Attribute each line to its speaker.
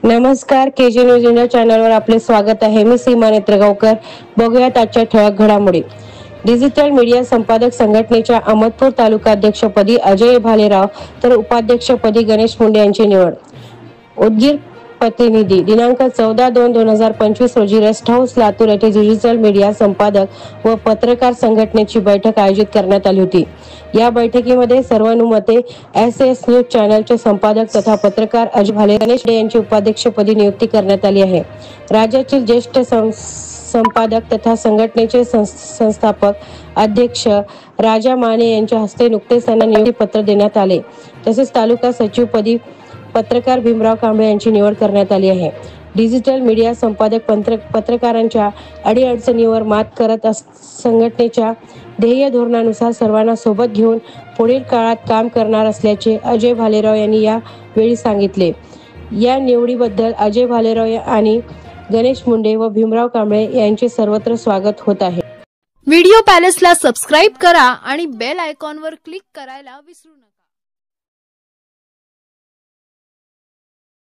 Speaker 1: नमस्कार, KG news India चॅनलवर आपले स्वागत आहे। मी सीमा नेत्रगावकर। बघूयात आजच्या ठळक घडामोडी। डिजिटल मीडिया संपादक संघटनेच्या अहमदपूर तालुकाध्यक्षपदी अजय भालेराव तर उपाध्यक्षपदी गणेश मुंडे यांची निवड। उदगीर प्रतिनिधी दिनांक 14/2/2025 रोजी रेस्ट हाऊस लातूर येथे डिजिटल मीडिया संपादक व पत्रकार संघटनेची बैठक आयोजित करण्यात आली होती। या बैठकीमध्ये सर्वानुमते एस न्यूज चॅनलचे संपादक तथा पत्रकार अजय भालेराव गणेश मुंडे यांची उपाध्यक्षपदी नियुक्ती करण्यात आली आहे। राज्यातील ज्येष्ठ संपादक तथा संघटनेचे संस्थापक अध्यक्ष राजा माने यांच्या हस्ते नुकतेच त्यांना नियुक्ती पत्र देण्यात आले। तसेच तालुका सचिवपदी पत्रकार भीमराव कांबळे यांची निवड करण्यात आली आहे। डिजिटल मीडिया संपादक पत्रकारांच्या अडीअडचणीवर मात करत संघटनेच्या ध्येय धोरणानुसार सर्वांना सोबत घेऊन पुढील काळात काम करणार असल्याचे अजय भालेराव यांनी या वेळी सांगितले। या निवडीबद्दल अजय भालेराव आणि गणेश मुंडे व भीमराव कांबळे यांचे सर्वत्र स्वागत होत आहे।
Speaker 2: व्हिडिओ पॅलेसला सबस्क्राइब करा आणि बेल आयकॉनवर क्लिक करायला विसरू नका।